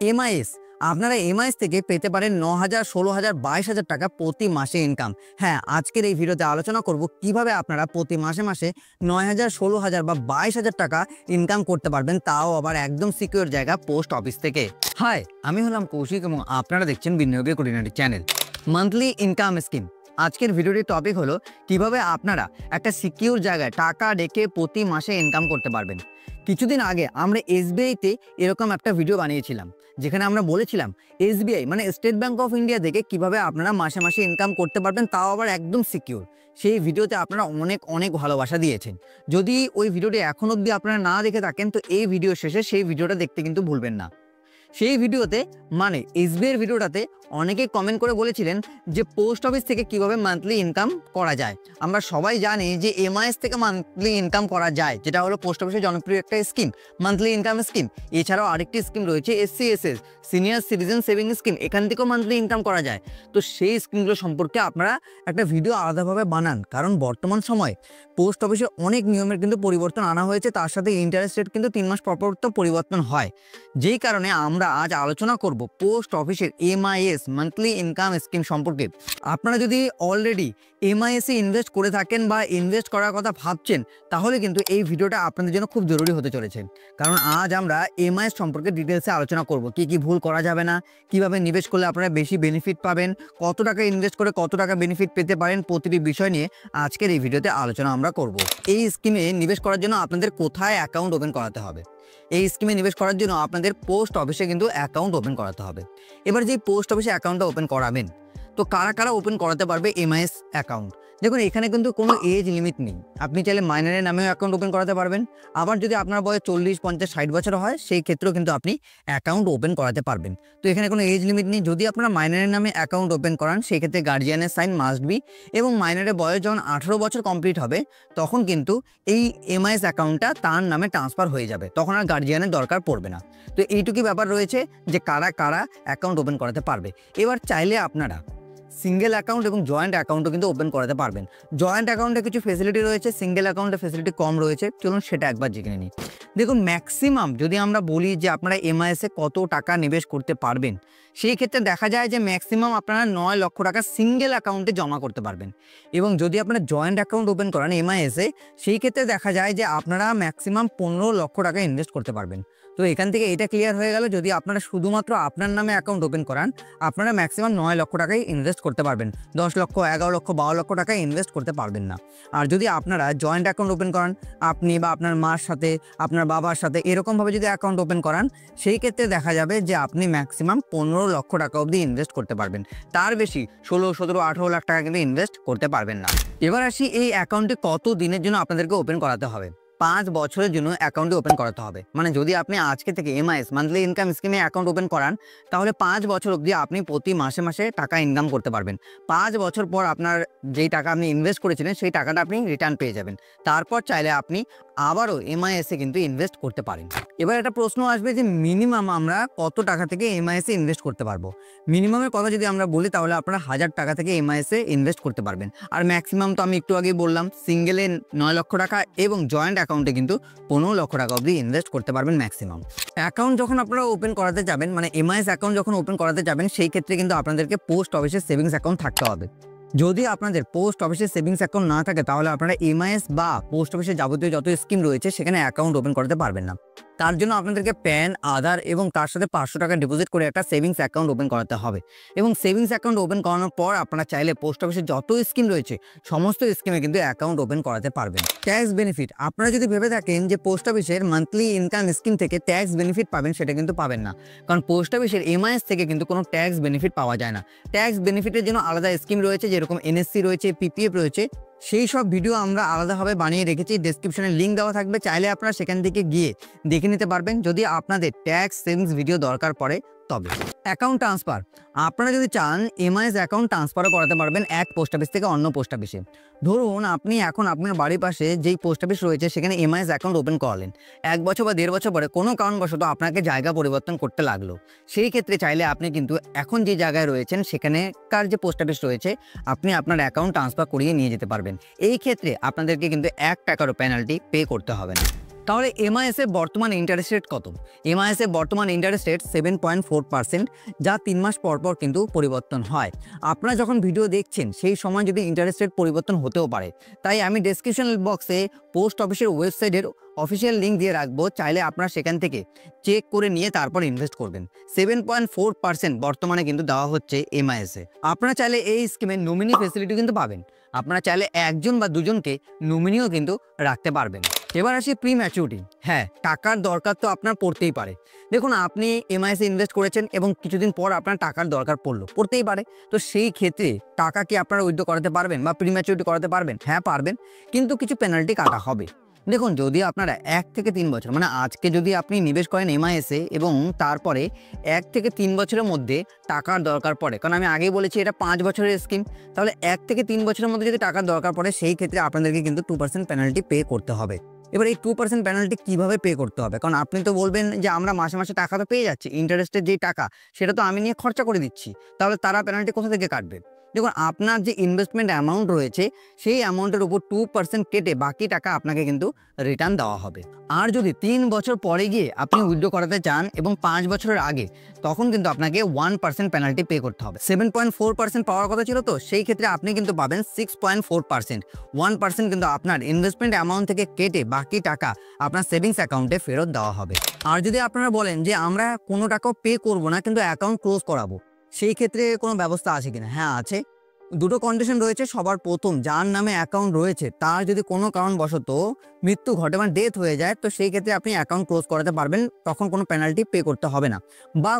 MIS আপনারা MIS থেকে পেতে পারেন ৯,০০০, ১৬,০০০, ২২,০০০ টাকা প্রতি মাসে ইনকাম। হ্যাঁ, আজকের এই ভিডিওতে আলোচনা করব কিভাবে আপনারা প্রতি মাসে ৯,০০০, ১৬,০০০ বা ২২,০০০ টাকা ইনকাম করতে পারবেন, তাও আবার একদম সিকিউর জায়গা পোস্ট অফিস থেকে। হাই, আমি হলাম কৌশিক এবং আপনারা দেখছেন বিনিয়োগের খুঁটিনাটি চ্যানেল। Monthly income scheme. আজকের ভিডিওটির টপিক হলো কিভাবে আপনারা একটা সিকিউর জায়গায় টাকা রেখে প্রতি মাসে ইনকাম করতে পারবেন। কিছুদিন আগে আমরা এসবিআইতে এরকম একটা ভিডিও বানিয়েছিলাম, যেখানে আমরা বলেছিলাম এসবিআই মানে স্টেট ব্যাংক অফ ইন্ডিয়া থেকে কিভাবে আপনারা মাসে মাসে ইনকাম করতে পারবেন, তাও আবার একদম সিকিউর। সেই ভিডিওতে আপনারা অনেক ভালোবাসা দিয়েছেন। যদি ওই ভিডিওটি এখন অবধি আপনারা না দেখে থাকেন তো এই ভিডিও শেষে সেই ভিডিওটা দেখতে কিন্তু ভুলবেন না। সেই ভিডিওতে মানে এসবিআইয়ের ভিডিওটাতে অনেকেই কমেন্ট করে বলেছিলেন যে পোস্ট অফিস থেকে কিভাবে মান্থলি ইনকাম করা যায়। আমরা সবাই জানি যে এমআইএস থেকে মান্থলি ইনকাম করা যায়, যেটা হলো পোস্ট অফিসের জনপ্রিয় একটা স্কিম, মান্থলি ইনকাম স্কিম। এছাড়াও আরেকটি স্কিম রয়েছে SCSS, senior citizen saving scheme, এখান থেকেও মান্থলি ইনকাম করা যায়। তো সেই স্কিমগুলো সম্পর্কে আপনারা একটা ভিডিও আলাদাভাবে বানান, কারণ বর্তমান সময়ে পোস্ট অফিসে অনেক নিয়মের কিন্তু পরিবর্তন আনা হয়েছে, তার সাথে ইন্টারেস্ট রেট কিন্তু 3 মাস পর তো পরিবর্তন হয়। যেই কারণে আমরা আজ আলোচনা করব পোস্ট অফিসের এমআইএস মান্থলি ইনকাম স্কিম সম্পর্কে। আপনারা যদি অলরেডি এমআইএসে ইনভেস্ট করে থাকেন বা ইনভেস্ট করার কথা ভাবছেন, তাহলে কিন্তু এই ভিডিওটা আপনাদের জন্য খুব জরুরি হতে চলেছে। কারণ আজ আমরা এমআইএস সম্পর্কে ডিটেলসে আলোচনা করব, কি ভুল করা যাবে না, কিভাবে নিবেশ করলে আপনারা বেশি বেনিফিট পাবেন, কত টাকা ইনভেস্ট করে কত টাকা বেনিফিট পেতে পারেন, প্রতিটি বিষয় নিয়ে আজকের এই ভিডিওতে আলোচনা আমরা করব। এই স্কিমে নিবেশ করার জন্য আপনাদের কোথায় অ্যাকাউন্ট ওপেন করাতে হবে? এই স্কিমে নিবেশ করার জন্য আপনাদের পোস্ট অফিসে কিন্তু অ্যাকাউন্ট ওপেন করাতে হবে। এবার যে পোস্ট অফিসে অ্যাকাউন্টটা ওপেন করাবেন, তো কারা ওপেন করাতে পারবে এমআইএস অ্যাকাউন্ট? দেখুন, এখানে কিন্তু কোনো এজ লিমিট নেই। আপনি চাইলে মাইনরের নামেও অ্যাকাউন্ট ওপেন করাতে পারবেন। আবার যদি আপনার বয়স 40, 50, 60 বছর হয়, সেই ক্ষেত্রেও কিন্তু আপনি অ্যাকাউন্ট ওপেন করাতে পারবেন। তো এখানে কোনো এজ লিমিট নেই। যদি আপনারা মাইনরের নামে অ্যাকাউন্ট ওপেন করান, সেই ক্ষেত্রে গার্জিয়ানের সাইন মাস্ট বি, এবং মাইনরের বয়স যখন 18 বছর কমপ্লিট হবে, তখন কিন্তু এই এমআইএস অ্যাকাউন্টটা তার নামে ট্রান্সফার হয়ে যাবে, তখন আর গার্জিয়ানের দরকার পড়বে না। তো এইটুকুই ব্যাপার রয়েছে যে কারা অ্যাকাউন্ট ওপেন করাতে পারবে। এবার চাইলে আপনারা সিঙ্গেল অ্যাকাউন্ট এবং জয়েন্ট অ্যাকাউন্টও কিন্তু ওপেন করাতে পারবেন। জয়েন্ট অ্যাকাউন্টে কিছু ফেসিলিটি রয়েছে, সিঙ্গেল অ্যাকাউন্টে ফেসিলিটি কম রয়েছে। চলুন সেটা একবার জেনে নিই। দেখুন, ম্যাক্সিমাম যদি আমরা বলি যে আপনারা এমআইএসে কত টাকা নিবেশ করতে পারবেন, সেই ক্ষেত্রে দেখা যায় যে ম্যাক্সিমাম আপনারা 9 লক্ষ টাকা সিঙ্গেল অ্যাকাউন্টে জমা করতে পারবেন। এবং যদি আপনারা জয়েন্ট অ্যাকাউন্ট ওপেন করান এমআইএসে, সেই ক্ষেত্রে দেখা যায় যে আপনারা ম্যাক্সিমাম 15 লক্ষ টাকা ইনভেস্ট করতে পারবেন। তো এখান থেকে এটা ক্লিয়ার হয়ে গেল, যদি আপনারা শুধুমাত্র আপনার নামে অ্যাকাউন্ট ওপেন করান, আপনারা ম্যাক্সিমাম 9 লক্ষ টাকাই ইনভেস্ট করতে পারবেন। 10 লক্ষ, 11 লক্ষ, 12 লক্ষ টাকা ইনভেস্ট করতে পারবেন না। আর যদি আপনারা জয়েন্ট অ্যাকাউন্ট ওপেন করান, আপনি বা আপনার মার সাথে, আপনার বাবার সাথে এরকমভাবে যদি অ্যাকাউন্ট ওপেন করান, সেই ক্ষেত্রে দেখা যাবে যে আপনি ম্যাক্সিমাম 15 লক্ষ টাকা অবধি ইনভেস্ট করতে পারবেন। তার বেশি 16, 17, 18 লাখ টাকা কিন্তু ইনভেস্ট করতে পারবেন না। এবার আসি এই অ্যাকাউন্টে কত দিনের জন্য আপনাদেরকে ওপেন করাতে হবে। 5 বছরের জন্য অ্যাকাউন্টে ওপেন করাতে হবে। মানে যদি আপনি আজকে থেকে এমআইএস মান্থলি ইনকাম স্কিমে অ্যাকাউন্ট ওপেন করান, তাহলে 5 বছর অবধি আপনি প্রতি মাসে টাকা ইনকাম করতে পারবেন। 5 বছর পর আপনার যেই টাকা আপনি ইনভেস্ট করেছিলেন, সেই টাকাটা আপনি রিটার্ন পেয়ে যাবেন। তারপর চাইলে আপনি আবারও এমআইএসে কিন্তু ইনভেস্ট করতে পারেন। এবার একটা প্রশ্ন আসবে যে মিনিমাম আমরা কত টাকা থেকে এমআইএসে ইনভেস্ট করতে পারবো? মিনিমামের কথা যদি আমরা বলি, তাহলে আপনারা 1000 টাকা থেকে এমআইএসে ইনভেস্ট করতে পারবেন। আর ম্যাক্সিমাম তো আমি একটু আগেই বললাম, সিঙ্গেলে 9 লক্ষ টাকা এবং জয়েন্ট অ্যাকাউন্টে কিন্তু 15 লক্ষ টাকা অবধি ইনভেস্ট করতে পারবেন ম্যাক্সিমাম। অ্যাকাউন্ট যখন আপনারা ওপেন করাতে যাবেন, মানে এমআইএস অ্যাকাউন্ট যখন ওপেন করাতে যাবেন, সেই ক্ষেত্রে কিন্তু আপনাদেরকে পোস্ট অফিসের সেভিংস অ্যাকাউন্ট থাকতে হবে। যদি আপনাদের পোস্ট অফিসের সেভিংস অ্যাকাউন্ট না থাকে, তাহলে আপনারা এমআইএস বা পোস্ট অফিসের যাবতীয় যত স্কিম রয়েছে সেখানে অ্যাকাউন্ট ওপেন করতে পারবেন না। তার জন্য আপনাদেরকে প্যান, আধার এবং তার সাথে 500 টাকা ডিপোজিট করে একটা সেভিংস অ্যাকাউন্ট ওপেন করাতে হবে। এবং সেভিংস অ্যাকাউন্ট ওপেন করানোর পর আপনারা চাইলে পোস্ট অফিসের যত স্কিম রয়েছে সমস্ত স্কিমে কিন্তু অ্যাকাউন্ট ওপেন করাতে পারবেন। ট্যাক্স বেনিফিট, আপনারা যদি ভেবে থাকেন যে পোস্ট অফিসের মান্থলি ইনকাম স্কিম থেকে ট্যাক্স বেনিফিট পাবেন, সেটা কিন্তু পাবেন না। কারণ পোস্ট অফিসের এমআইএস থেকে কিন্তু কোনো ট্যাক্স বেনিফিট পাওয়া যায় না। ট্যাক্স বেনিফিটের জন্য আলাদা স্কিম রয়েছে, যেরকম এনএসসি রয়েছে, পিপিএফ রয়েছে। সেই সব ভিডিও আমরা আলাদাভাবে বানিয়ে রেখেছি, ডেসক্রিপশনে লিঙ্ক দেওয়া থাকবে, চাইলে আপনারা সেখান থেকে গিয়ে দেখে নিতে পারবেন যদি আপনাদের ট্যাক্স সেভিংস ভিডিও দরকার পড়ে তবে। অ্যাকাউন্ট ট্রান্সফার, আপনারা যদি চান এমআইএস অ্যাকাউন্ট ট্রান্সফারও করাতে পারবেন এক পোস্ট অফিস থেকে অন্য পোস্ট অফিসে। ধরুন আপনি এখন আপনার বাড়ির পাশে যেই পোস্ট অফিস রয়েছে সেখানে এমআইএস অ্যাকাউন্ট ওপেন করালেন, 1 বছর বা 1.5 বছর পরে কোনো কারণবশত আপনাকে জায়গা পরিবর্তন করতে লাগলো, সেই ক্ষেত্রে চাইলে আপনি কিন্তু এখন যে জায়গায় রয়েছেন সেখানেকার যে পোস্ট অফিস রয়েছে আপনি আপনার অ্যাকাউন্ট ট্রান্সফার করিয়ে নিয়ে যেতে পারবেন। এই ক্ষেত্রে আপনাদেরকে কিন্তু 1 টাকারও পেনাল্টি পে করতে হবে না। তাহলে এমআইএস এর বর্তমান ইন্টারেস্ট রেট কত? এমআইএস এর বর্তমান ইন্টারেস্ট রেট 7.4%, যা 3 মাস পর পর কিন্তু পরিবর্তন হয়। আপনারা যখন ভিডিও দেখছেন সেই সময় যদি ইন্টারেস্ট রেট পরিবর্তন হতেও পারে, তাই আমি ডেসক্রিপশন বক্সে পোস্ট অফিসের ওয়েবসাইটের অফিসিয়াল লিঙ্ক দিয়ে রাখবো, চাইলে আপনারা সেখান থেকে চেক করে নিয়ে তারপর ইনভেস্ট করবেন। 7.4% বর্তমানে কিন্তু দেওয়া হচ্ছে এমআইএস এ। আপনারা চাইলে এই স্কিমে নমিনি ফেসিলিটি কিন্তু পাবেন। আপনারা চাইলে একজন বা দুজনকে নমিনিও কিন্তু রাখতে পারবেন। এবার আসি প্রি ম্যাচুরিটি। হ্যাঁ, টাকার দরকার তো আপনার পড়তেই পারে। দেখুন, আপনি এমআইএসে ইনভেস্ট করেছেন এবং কিছুদিন পর আপনার টাকার দরকার পড়তেই পারে। তো সেই ক্ষেত্রে টাকা কি আপনারা উইথড্র করাতে পারবেন বা প্রি ম্যাচুরিটি করাতে পারবেন? হ্যাঁ পারবেন, কিন্তু কিছু পেনাল্টি কাটা হবে। দেখুন, যদি আপনারা 1 থেকে 3 বছর, মানে আজকে যদি আপনি নিবেশ করেন এমআইএসে এবং তারপরে 1 থেকে 3 বছরের মধ্যে টাকার দরকার পড়ে, কারণ আমি আগেই বলেছি এটা 5 বছরের স্কিম, তাহলে 1 থেকে 3 বছরের মধ্যে যদি টাকার দরকার পড়ে সেই ক্ষেত্রে আপনাদেরকে কিন্তু 2% পেনাল্টি পে করতে হবে। এবার এই 2% পেনাল্টি কীভাবে পে করতে হবে? কারণ আপনি তো বলবেন যে আমরা মাসে মাসে টাকা তো পেয়ে যাচ্ছি, ইন্টারেস্টের যেই টাকা সেটা তো আমি নিয়ে খরচা করে দিচ্ছি, তাহলে তারা পেনাল্টি কোথা থেকে কাটবে? দেখুন, আপনার যে ইনভেস্টমেন্ট অ্যামাউন্ট রয়েছে সেই অ্যামাউন্টের উপর 2% কেটে বাকি টাকা আপনাকে কিন্তু রিটার্ন দেওয়া হবে। আর যদি 3 বছর পরে গিয়ে আপনি উইথড্র করাতে চান এবং 5 বছরের আগে, তখন কিন্তু আপনাকে 1% পেনাল্টি পে করতে হবে। 7.4% পাওয়ার কথা ছিল, তো সেই ক্ষেত্রে আপনি কিন্তু পাবেন 6.4%। 1% কিন্তু আপনার ইনভেস্টমেন্ট অ্যামাউন্ট থেকে কেটে বাকি টাকা আপনার সেভিংস অ্যাকাউন্টে ফেরত দেওয়া হবে। আর যদি আপনারা বলেন যে আমরা কোনো টাকাও পে করবো না কিন্তু অ্যাকাউন্ট ক্লোজ করাবো, সেই ক্ষেত্রে কোনো ব্যবস্থা আছে কিনা? হ্যাঁ আছে। দুটো কন্ডিশন রয়েছে। সবার প্রথম, যার নামে অ্যাকাউন্ট রয়েছে তার যদি কোনো কারণবশত মৃত্যু ঘটে মানে ডেথ হয়ে যায়, তো সেই ক্ষেত্রে আপনি অ্যাকাউন্ট ক্লোজ করাতে পারবেন, তখন কোনো পেনাল্টি পে করতে হবে না। বা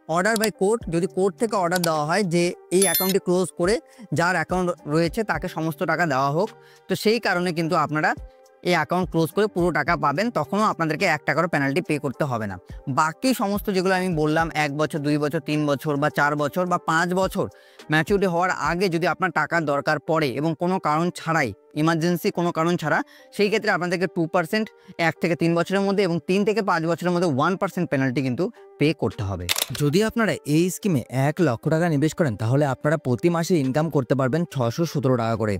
অর্ডার বাই কোর্ট, যদি কোর্ট থেকে অর্ডার দেওয়া হয় যে এই অ্যাকাউন্টটি ক্লোজ করে যার অ্যাকাউন্ট রয়েছে তাকে সমস্ত টাকা দেওয়া হোক, তো সেই কারণে কিন্তু আপনারা এই অ্যাকাউন্ট ক্লোজ করে পুরো টাকা পাবেন, তখনও আপনাদেরকে 1 টাকারও পেনাল্টি পে করতে হবে না। বাকি সমস্ত যেগুলো আমি বললাম, 1 বছর, 2 বছর, 3 বছর বা 4 বছর বা 5 বছর ম্যাচুরিটি হওয়ার আগে যদি আপনার টাকার দরকার পড়ে এবং কোনো কারণ ছাড়াই, ইমার্জেন্সি কোনো কারণ ছাড়া, সেই ক্ষেত্রে আপনাদেরকে 2% 1 থেকে 3 বছরের মধ্যে এবং 3 থেকে 5 বছরের মধ্যে 1% পেনাল্টি কিন্তু পে করতে হবে। যদি আপনারা এই স্কিমে 1 লক্ষ টাকা নিবেশ করেন, তাহলে আপনারা প্রতি মাসে ইনকাম করতে পারবেন 617 টাকা করে,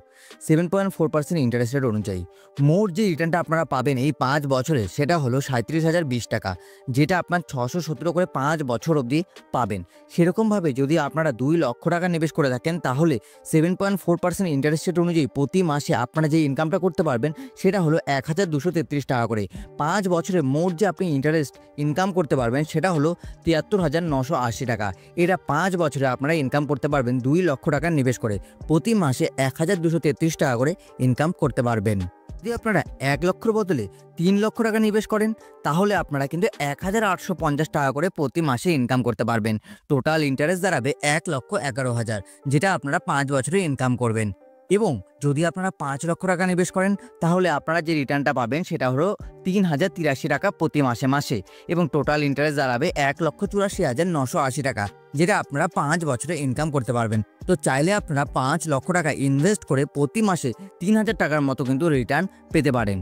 7.4% ইন্টারেস্ট রেট অনুযায়ী। মোট যে রিটার্নটা আপনারা পাবেন এই 5 বছরে, সেটা হলো 37,020 টাকা, যেটা আপনার 617 করে 5 বছর অবধি পাবেন। সেরকমভাবে যদি আপনারা 2 লক্ষ টাকা নিবেশ করে থাকেন, তাহলে 7.4% ইন্টারেস্ট রেট অনুযায়ী প্রতি মাসে আপনারা যে ইনকামটা করতে পারবেন সেটা হলো 1,233 টাকা করে। 5 বছরে মোট যে আপনি ইন্টারেস্ট ইনকাম করতে পারবেন সেটা হলো 73,980 টাকা। এটা 5 বছরে আপনারা ইনকাম করতে পারবেন 2 লক্ষ টাকা নিবেশ করে, প্রতি মাসে 1,233 টাকা করে ইনকাম করতে পারবেন। যদি আপনারা 1 লক্ষর বদলে 3 লক্ষ টাকা নিবেশ করেন, তাহলে আপনারা কিন্তু 1,850 টাকা করে প্রতি মাসে ইনকাম করতে পারবেন। টোটাল ইন্টারেস্ট দাঁড়াবে 1,11,000, যেটা আপনারা 5 বছরে ইনকাম করবেন। এবং যদি আপনারা 5 লক্ষ টাকা নিবেশ করেন, তাহলে আপনারা যে রিটার্নটা পাবেন সেটা হলো 3,083 টাকা প্রতি মাসে মাসে, এবং টোটাল ইন্টারেস্ট দাঁড়াবে 1,84,980 টাকা, যেটা আপনারা 5 বছরে ইনকাম করতে পারবেন। তো চাইলে আপনারা 5 লক্ষ টাকা ইনভেস্ট করে প্রতি মাসে 3,000 টাকার মতো কিন্তু রিটার্ন পেতে পারেন।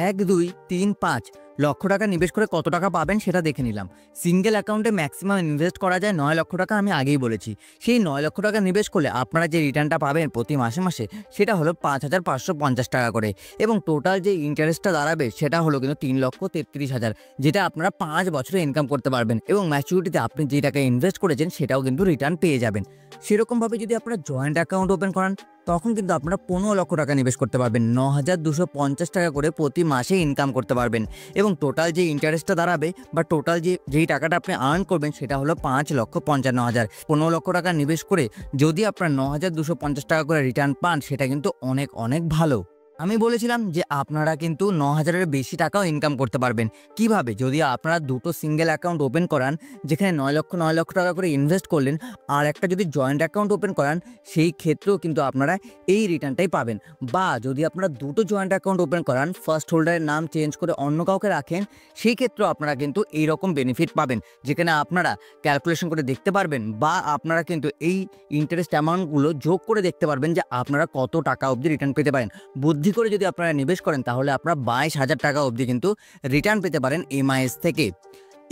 1, 2, 3, 5 লক্ষ টাকা নিবেশ করে কত টাকা পাবেন সেটা দেখে নিলাম। সিঙ্গেল অ্যাকাউন্টে ম্যাক্সিমাম ইনভেস্ট করা যায় 9 লক্ষ টাকা, আমি আগেই বলেছি। সেই 9 লক্ষ টাকা নিবেশ করলে আপনারা যে রিটার্নটা পাবেন প্রতি মাসে মাসে সেটা হলো 5,550 টাকা করে, এবং টোটাল যে ইন্টারেস্টটা দাঁড়াবে সেটা হলো কিন্তু 3,33,000, যেটা আপনারা 5 বছরে ইনকাম করতে পারবেন, এবং ম্যাচুরিটিতে আপনি যে টাকা ইনভেস্ট করেছেন সেটাও কিন্তু রিটার্ন পেয়ে যাবেন। সেরকমভাবে যদি আপনারা জয়েন্ট অ্যাকাউন্ট ওপেন করান, তখন কিন্তু আপনারা 15 লক্ষ টাকা নিবেশ করতে পারবেন, 9,250 টাকা করে প্রতি মাসে ইনকাম করতে পারবেন, এবং টোটাল যে ইন্টারেস্টটা দাঁড়াবে বা টোটাল যেই টাকাটা আপনি আর্ন করবেন সেটা হলো 5,55,000। 15 লক্ষ টাকা নিবেশ করে যদি আপনার 9,250 টাকা করে রিটার্ন পান, সেটা কিন্তু অনেক অনেক ভালো। আমি বলেছিলাম যে আপনারা কিন্তু 9,000-এর বেশি টাকাও ইনকাম করতে পারবেন। কিভাবে? যদি আপনারা দুটো সিঙ্গেল অ্যাকাউন্ট ওপেন করান, যেখানে 9 লক্ষ টাকা করে ইনভেস্ট করলেন, আর একটা যদি জয়েন্ট অ্যাকাউন্ট ওপেন করান, সেই ক্ষেত্রেও কিন্তু আপনারা এই রিটার্নটাই পাবেন। বা যদি আপনারা দুটো জয়েন্ট অ্যাকাউন্ট ওপেন করান, ফার্স্ট হোল্ডারের নাম চেঞ্জ করে অন্য কাউকে রাখেন, সেই ক্ষেত্রেও আপনারা কিন্তু এইরকম বেনিফিট পাবেন, যেখানে আপনারা ক্যালকুলেশন করে দেখতে পারবেন বা আপনারা কিন্তু এই ইন্টারেস্ট অ্যামাউন্টগুলো যোগ করে দেখতে পারবেন যে আপনারা কত টাকা অবধি রিটার্ন পেতে পারেন। বুদ্ধি করে যদি আপনারা নিবেশ করেন, তাহলে আপনারা 22,000 টাকা অবধি কিন্তু রিটার্ন পেতে পারেন এমআইএস থেকে।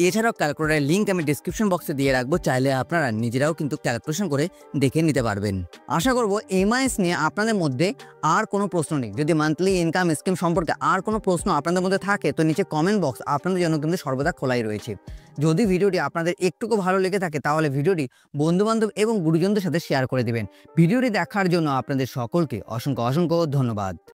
এছাড়াও ক্যালকুলেটারের লিঙ্ক আমি ডিসক্রিপশন বক্সে দিয়ে রাখবো, চাইলে আপনারা নিজেরাও কিন্তু ক্যালকুলেশন করে দেখে নিতে পারবেন। আশা করব এমআইএস নিয়ে আপনাদের মধ্যে আর কোনো প্রশ্ন নেই। যদি মান্থলি ইনকাম স্কিম সম্পর্কে আর কোনো প্রশ্ন আপনাদের মধ্যে থাকে তো নিচে কমেন্ট বক্স আপনাদের জন্য কিন্তু সর্বদা খোলাই রয়েছে। যদি ভিডিওটি আপনাদের একটুকু ভালো লেগে থাকে তাহলে ভিডিওটি বন্ধুবান্ধব এবং গুরুজনদের সাথে শেয়ার করে দিবেন। ভিডিওটি দেখার জন্য আপনাদের সকলকে অসংখ্য ধন্যবাদ।